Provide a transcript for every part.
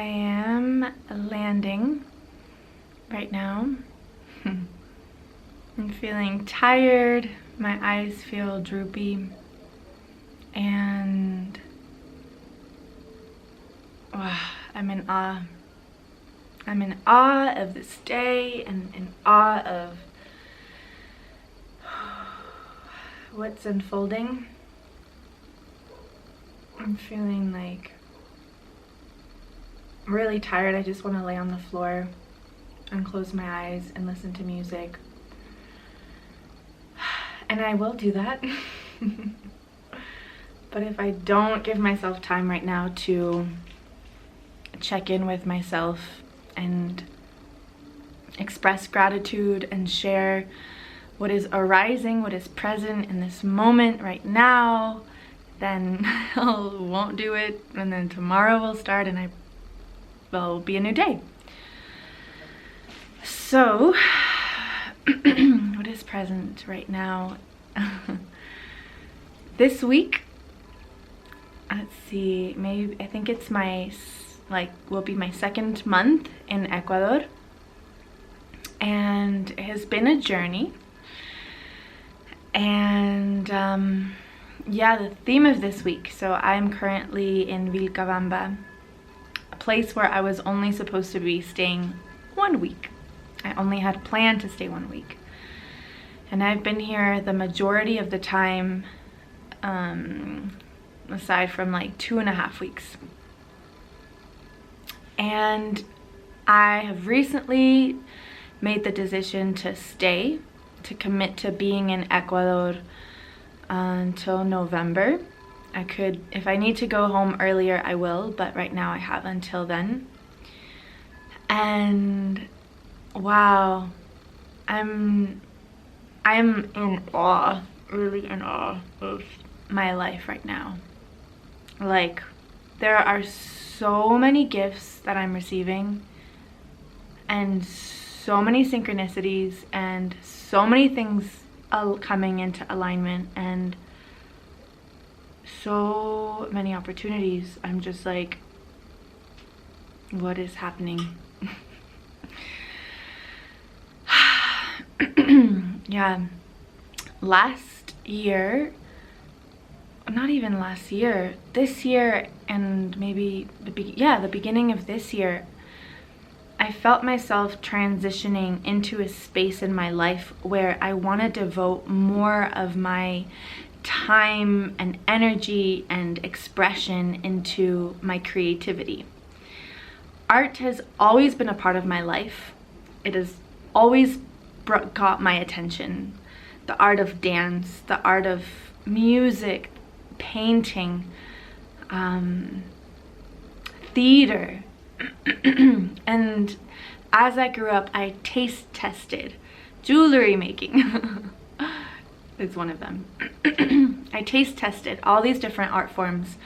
I am landing right now. I'm feeling tired, my eyes feel droopy, and I'm in awe. I'm in awe of this day and in awe of what's unfolding. I'm feeling like really tired. I just want to lay on the floor and close my eyes and listen to music. And I will do that. But if I don't give myself time right now to check in with myself and express gratitude and share what is arising, what is present in this moment right now, then I won't do it, and then tomorrow will start and will be a new day. So, what is present right now? This week, let's see, maybe, I think it's will be my second month in Ecuador, and it has been a journey. And yeah, the theme of this week, so I'm currently in Vilcabamba, a place where I was only supposed to be staying 1 week. I only had planned to stay 1 week, and I've been here the majority of the time, aside from like 2.5 weeks. And I have recently made the decision to stay, to commit to being in Ecuador until November. I could, if I need to go home earlier, I will, but right now I have until then. And wow, I'm in awe, really in awe of my life right now. Like, there are so many gifts that I'm receiving, and so many synchronicities, and so many things coming into alignment, and so many opportunities. I'm just like, what is happening? Yeah, last year, not even last year, this year, and maybe the beginning of this year, I felt myself transitioning into a space in my life where I want to devote more of my time and energy and expression into my creativity. Art has always been a part of my life. It has always got my attention. The art of dance, the art of music, painting, theater. And as I grew up, I taste tested jewelry making. It's one of them. I taste tested all these different art forms,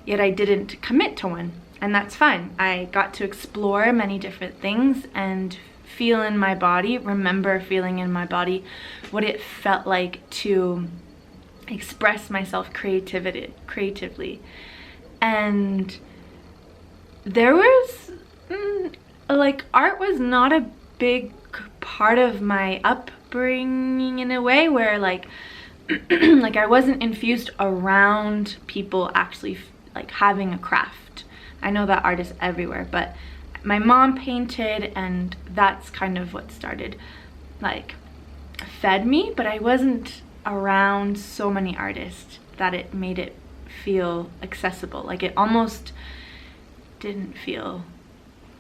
yet I didn't commit to one, and that's fine. I got to explore many different things and feel in my body, remember feeling in my body what it felt like to express myself creatively. And there was like, art was not a big part of my upbringing in a way where like like I wasn't infused around people actually like having a craft. I know that art is everywhere, but my mom painted, and that's kind of what started, like, fed me, but I wasn't around so many artists that it made it feel accessible. Like, it almost didn't feel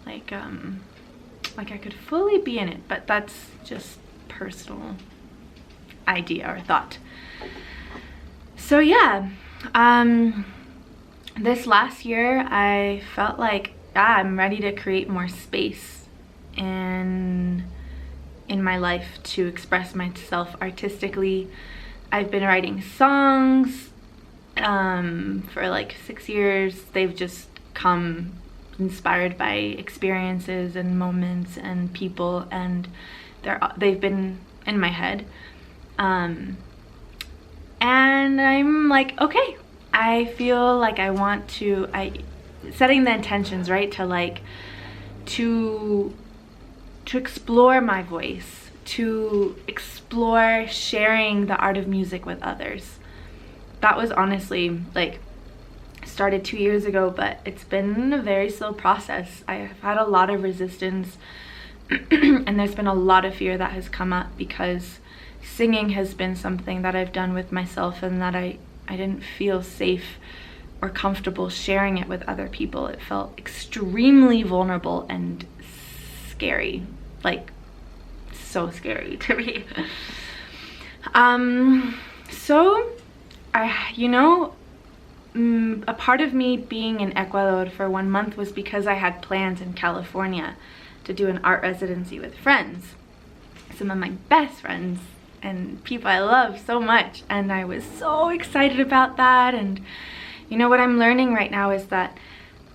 like I could fully be in it, but that's just personal idea or thought. So yeah, this last year I felt like I'm ready to create more space in my life to express myself artistically. I've been writing songs for like 6 years. They've just come inspired by experiences and moments and people, and they've been in my head. And I'm like, okay, I feel like I want to, setting the intentions, right, to like to explore my voice, to explore sharing the art of music with others. That was honestly like started 2 years ago, but it's been a very slow process. I've had a lot of resistance and there's been a lot of fear that has come up, because singing has been something that I've done with myself and that I didn't feel safe or comfortable sharing it with other people. It felt extremely vulnerable and scary, like so scary to me. So a part of me being in Ecuador for 1 month was because I had plans in California to do an art residency with friends, some of my best friends and people I love so much, and I was so excited about that. And you know what I'm learning right now is that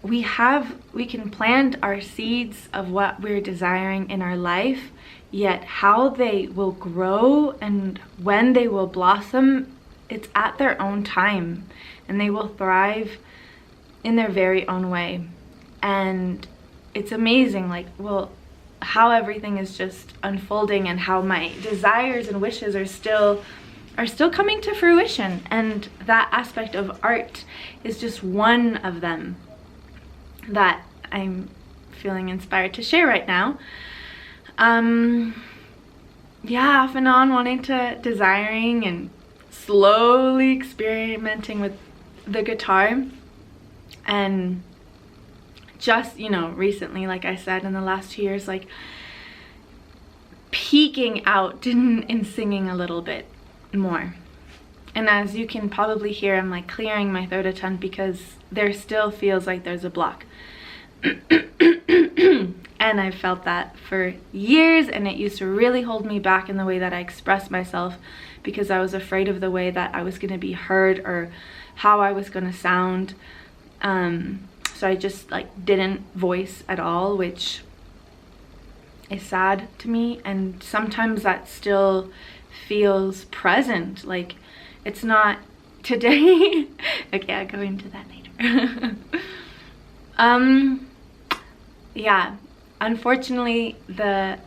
we can plant our seeds of what we're desiring in our life, yet how they will grow and when they will blossom, it's at their own time, and they will thrive in their very own way. And it's amazing, like, well, how everything is just unfolding and how my desires and wishes are still coming to fruition. And that aspect of art is just one of them that I'm feeling inspired to share right now. Yeah, off and on desiring and slowly experimenting with the guitar. And just, recently, like I said, in the last 2 years, like peeking out in singing a little bit more. And as you can probably hear, I'm like clearing my throat a ton because there still feels like there's a block. And I've felt that for years, and it used to really hold me back in the way that I expressed myself, because I was afraid of the way that I was going to be heard or how I was going to sound. So I just like didn't voice at all, which is sad to me. And sometimes that still feels present. Like, it's not today. Okay, I'll go into that later. Yeah, unfortunately, the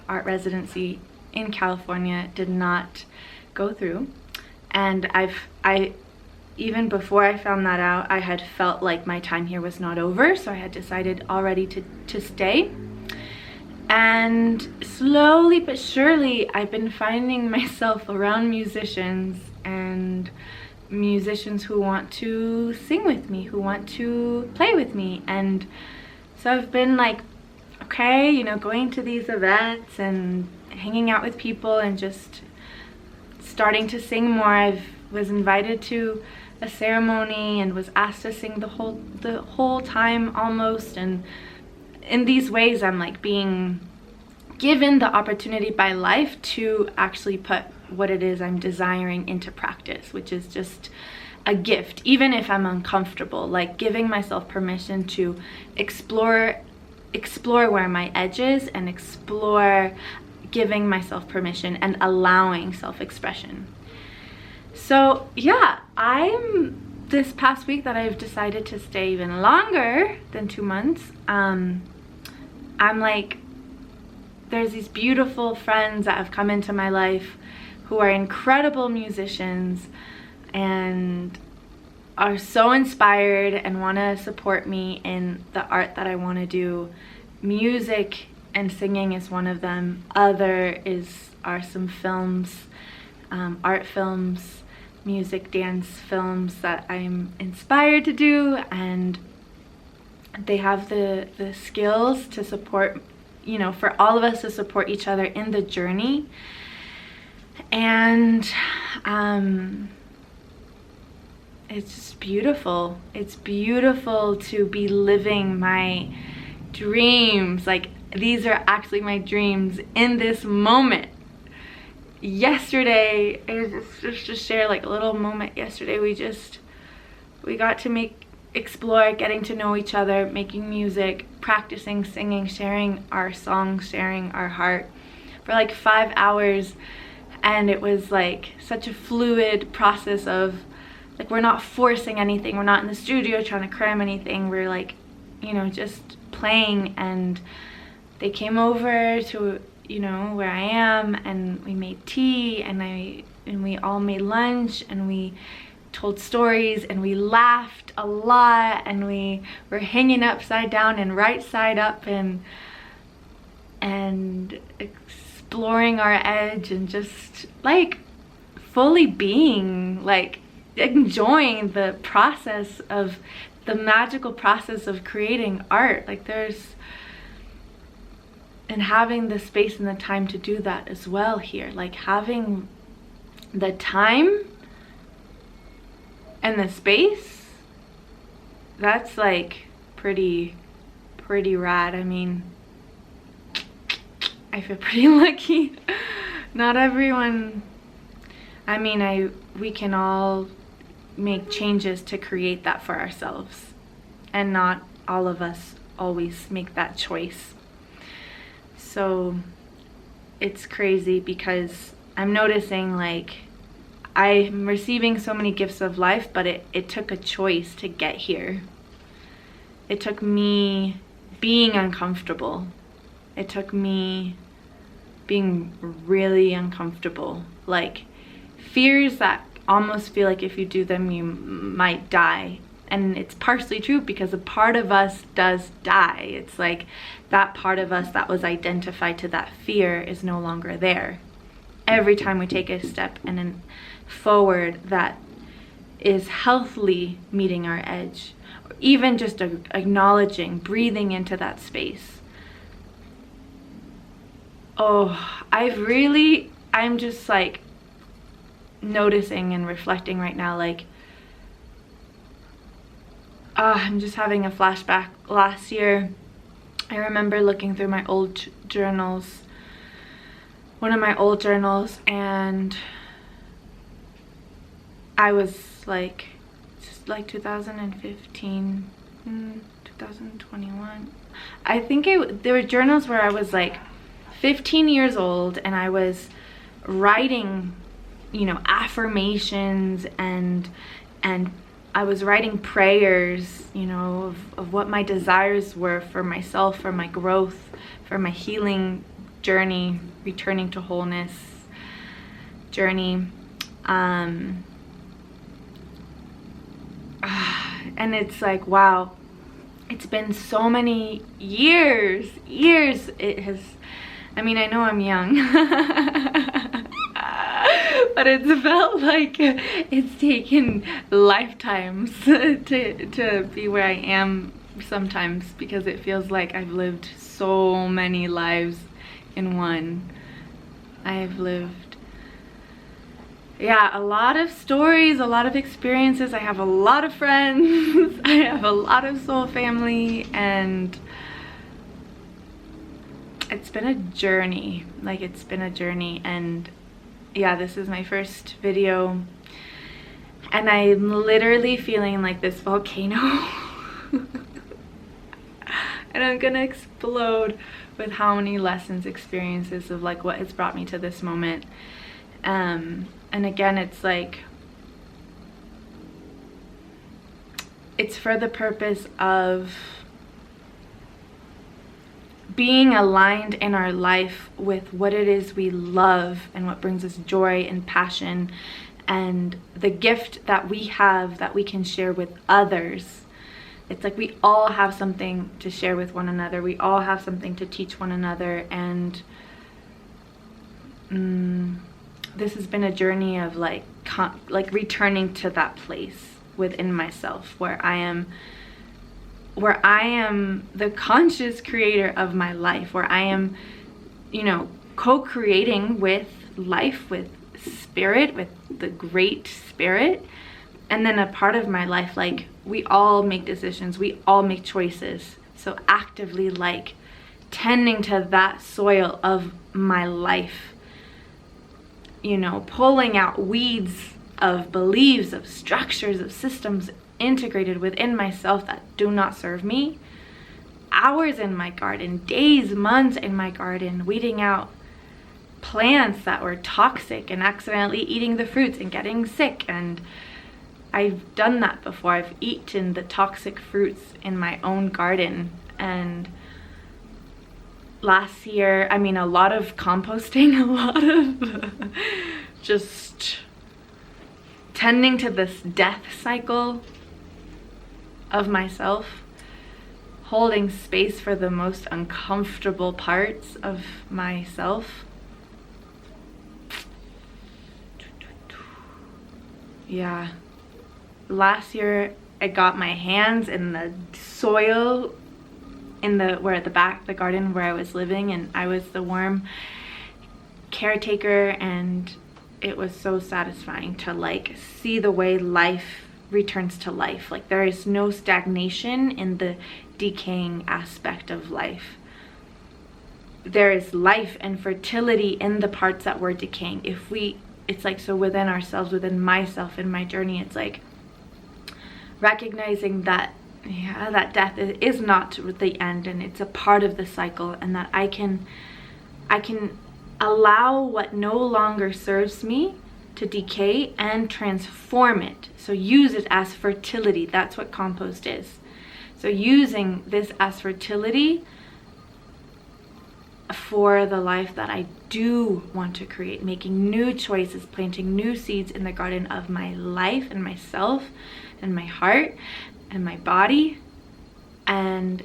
art residency in California did not go through. And even before I found that out, I had felt like my time here was not over, so I had decided already to stay. And slowly but surely, I've been finding myself around musicians, and musicians who want to sing with me, who want to play with me. And so I've been like, okay, going to these events and hanging out with people and just starting to sing more. I was invited to a ceremony and was asked to sing the whole time almost. And in these ways, I'm like being given the opportunity by life to actually put what it is I'm desiring into practice, which is just a gift, even if I'm uncomfortable, like giving myself permission to explore where my edge is, and giving myself permission and allowing self-expression. So yeah, this past week that I've decided to stay even longer than 2 months, I'm like, there's these beautiful friends that have come into my life who are incredible musicians and are so inspired and want to support me in the art that I want to do. Music and singing is one of them. Other are some films, art films, music, dance films that I'm inspired to do, and they have the skills to support, for all of us to support each other in the journey. And it's just beautiful. It's beautiful to be living my dreams. Like, these are actually my dreams in this moment. Yesterday, just to share like a little moment yesterday, we got to explore getting to know each other, making music, practicing singing, sharing our songs, sharing our heart for like 5 hours. And it was like such a fluid process of like, we're not forcing anything, we're not in the studio trying to cram anything, we're like you know, just playing, and they came over to, you know, where I am, and we made tea, and we all made lunch, and we told stories, and we laughed a lot, and we were hanging upside down and right side up, and exploring our edge, and just like fully being, like enjoying the process of the magical process of creating art. Like and having the space and the time to do that as well here, like having the time and the space, that's like pretty rad. I mean, I feel pretty lucky. Not everyone, I mean, we can all make changes to create that for ourselves, and not all of us always make that choice. So it's crazy because I'm noticing, like, I'm receiving so many gifts of life, but it took a choice to get here. It took me being uncomfortable. It took me being really uncomfortable. Like fears that almost feel like if you do them, you might die. And it's partially true because a part of us does die. It's like that part of us that was identified to that fear is no longer there. Every time we take a step and then forward that is healthily meeting our edge, or even just acknowledging, breathing into that space. Oh, I'm just like noticing and reflecting right now, like, I'm just having a flashback. Last year, I remember looking through my old journals, one of my old journals, and I was like, just like 2015, 2021. I think there were journals where I was like 15 years old, and I was writing, you know, affirmations, and I was writing prayers, you know, of what my desires were for myself, for my growth, for my healing journey, returning to wholeness journey. And it's like, wow, it's been so many years. It has, I mean, I know I'm young, but it's felt like it's taken lifetimes to be where I am sometimes, because it feels like I've lived so many lives in one. I've lived, yeah, a lot of stories, a lot of experiences. I have a lot of friends. I have a lot of soul family, and it's been a journey. Like, it's been a journey. And yeah, this is my first video, and I'm literally feeling like this volcano. And I'm gonna explode with how many lessons, experiences of like what has brought me to this moment. And again, it's like, it's for the purpose of being aligned in our life with what it is we love and what brings us joy and passion, and the gift that we have that we can share with others. It's like we all have something to share with one another. We all have something to teach one another. And this has been a journey of like returning to that place within myself where I am the conscious creator of my life, where I am, you know, co-creating with life, with spirit, with the great spirit. And then a part of my life, like, we all make decisions, we all make choices. So actively, like, tending to that soil of my life, you know, pulling out weeds of beliefs, of structures, of systems integrated within myself that do not serve me. Hours in my garden, days, months in my garden, weeding out plants that were toxic and accidentally eating the fruits and getting sick, and I've done that before. I've eaten the toxic fruits in my own garden. And last year, I mean, a lot of composting, a lot of just tending to this death cycle of myself, holding space for the most uncomfortable parts of myself. Yeah. Last year, I got my hands in the soil at the back, the garden where I was living, and I was the worm caretaker, and it was so satisfying to like see the way life returns to life. Like there is no stagnation in the decaying aspect of life. There is life and fertility in the parts that were decaying. It's like, so within ourselves, within myself, in my journey, it's like recognizing that, yeah, that death is not the end, and it's a part of the cycle, and that I can allow what no longer serves me to decay and transform it. So use it as fertility. That's what compost is. So using this as fertility for the life that I do want to create, making new choices, planting new seeds in the garden of my life and myself and my heart and my body. And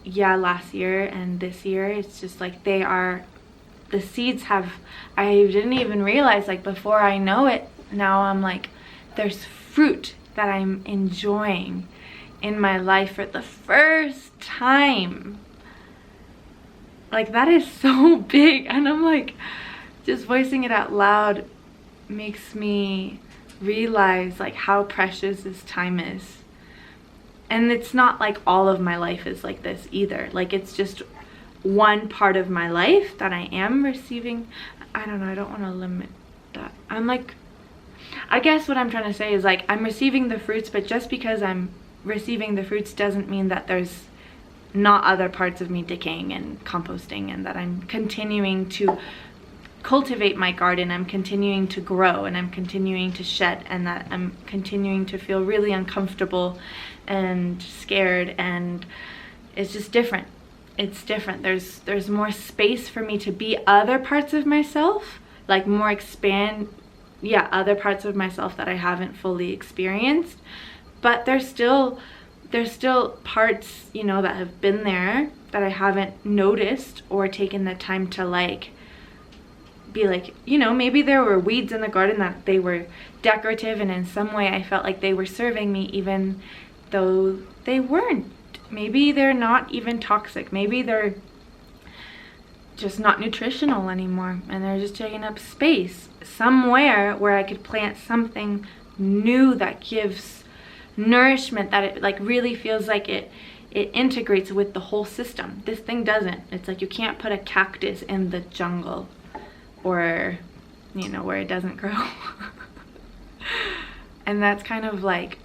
yeah, last year and this year, it's just like the seeds I didn't even realize, like before I know it, now I'm like, there's fruit that I'm enjoying in my life for the first time. Like that is so big, and I'm like, just voicing it out loud makes me realize like how precious this time is. And it's not like all of my life is like this either. Like it's just one part of my life that I am receiving. I don't know, I don't want to limit that. I'm like, I guess what I'm trying to say is like, I'm receiving the fruits, but just because I'm receiving the fruits doesn't mean that there's not other parts of me decaying and composting, and that I'm continuing to cultivate my garden, I'm continuing to grow, and I'm continuing to shed, and that I'm continuing to feel really uncomfortable and scared, and it's just different. It's different. There's more space for me to be other parts of myself, like other parts of myself that I haven't fully experienced. But there's still parts, you know, that have been there that I haven't noticed or taken the time to like be like, you know, maybe there were weeds in the garden that they were decorative, and in some way I felt like they were serving me even though they weren't. Maybe they're not even toxic. Maybe they're just not nutritional anymore, and they're just taking up space somewhere where I could plant something new that gives nourishment, that it like really feels like it integrates with the whole system. This thing doesn't. It's like you can't put a cactus in the jungle, or you know, where it doesn't grow. And that's kind of like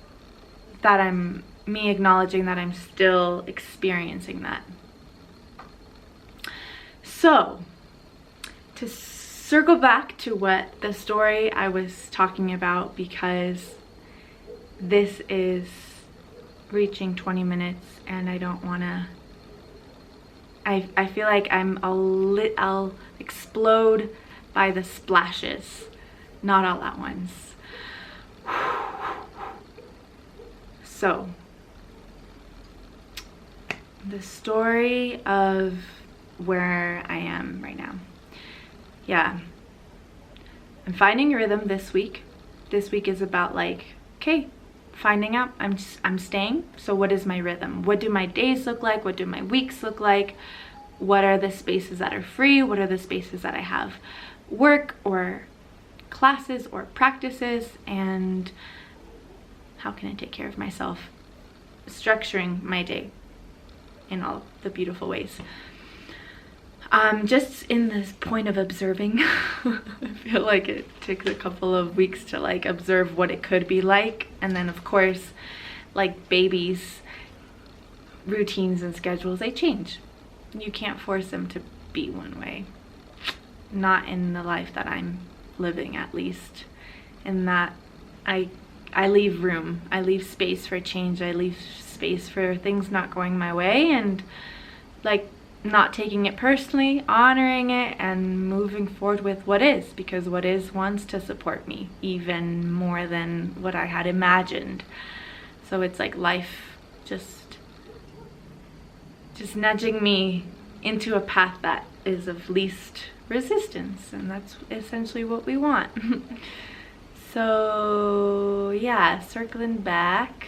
that, I'm me acknowledging that I'm still experiencing that. So to circle back to what the story I was talking about, because this is reaching 20 minutes and I don't want to, I feel like I'll explode by the splashes, not all at once. So the story of where I am right now. Yeah, I'm finding a rhythm this week. This week is about like, okay, finding out I'm staying. So what is my rhythm? What do my days look like? What do my weeks look like? What are the spaces that are free? What are the spaces that I have work or classes or practices? And how can I take care of myself? Structuring my day in all the beautiful ways. Just in this point of observing, I feel like it takes a couple of weeks to like observe what it could be like. And then of course, like babies, routines and schedules, they change. You can't force them to be one way. Not in the life that I'm living, at least. In that I I leave room, I leave space for change, I leave space for things not going my way, and like not taking it personally, honoring it, and moving forward with what is, because what is wants to support me even more than what I had imagined. So it's like life just nudging me into a path that is of least resistance, and that's essentially what we want. So yeah, circling back,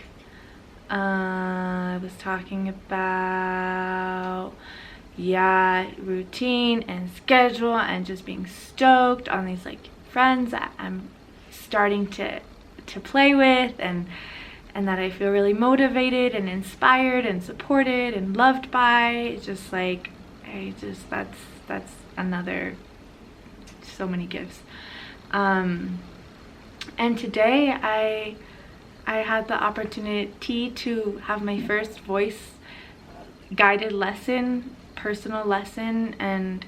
I was talking about routine and schedule, and just being stoked on these like friends that I'm starting to play with, and that I feel really motivated and inspired and supported and loved by. It's just like, that's another, so many gifts. And today I had the opportunity to have my first voice guided lesson, personal lesson, and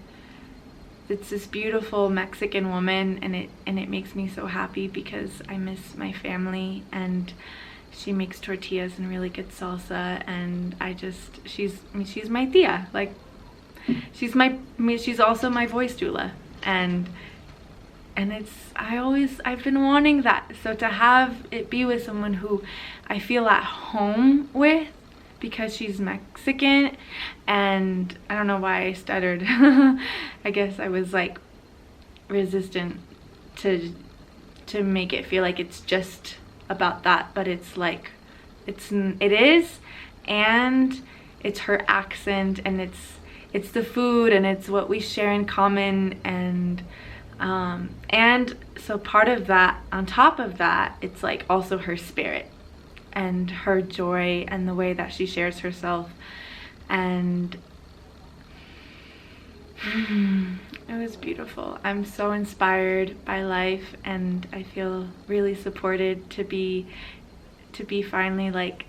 it's this beautiful Mexican woman, and it makes me so happy because I miss my family, and she makes tortillas and really good salsa, and she's my tia, like she's also my voice doula, and I've been wanting that. So to have it be with someone who I feel at home with, because she's Mexican, and I don't know why I stuttered. I guess I was like resistant to make it feel like it's just about that, but it's like it is, and it's her accent, and it's the food, and it's what we share in common, and so part of that, on top of that, it's like also her spirit and her joy and the way that she shares herself, and it was beautiful. I'm so inspired by life, and I feel really supported to be finally, like,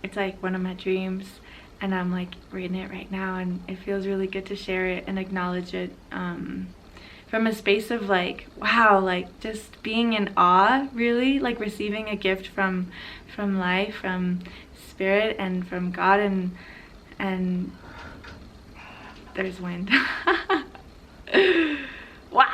it's like one of my dreams, and I'm like reading it right now, and it feels really good to share it and acknowledge it from a space of like, wow, like just being in awe, really, like receiving a gift from life, from spirit, and from God, and there's wind. Wow,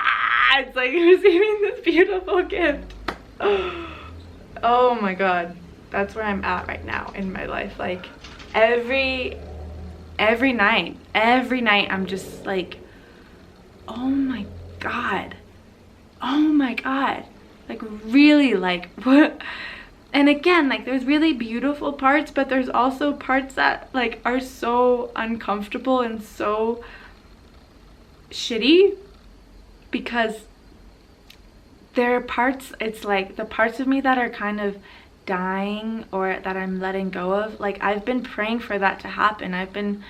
it's like receiving this beautiful gift. Oh my God, that's where I'm at right now in my life. Like every night I'm just like, oh my God, like really, like what? And again, like there's really beautiful parts, but there's also parts that like are so uncomfortable and so shitty, because there are parts, it's like the parts of me that are kind of dying or that I'm letting go of. Like I've been praying for that to happen. I've been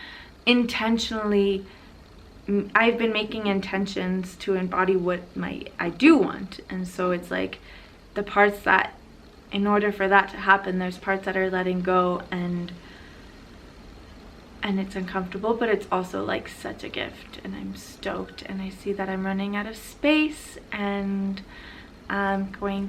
making intentions to embody what I do want. And so it's like the parts that, in order for that to happen, there's parts that are letting go, and it's uncomfortable, but it's also like such a gift, and I'm stoked. And I see that I'm running out of space, and I'm going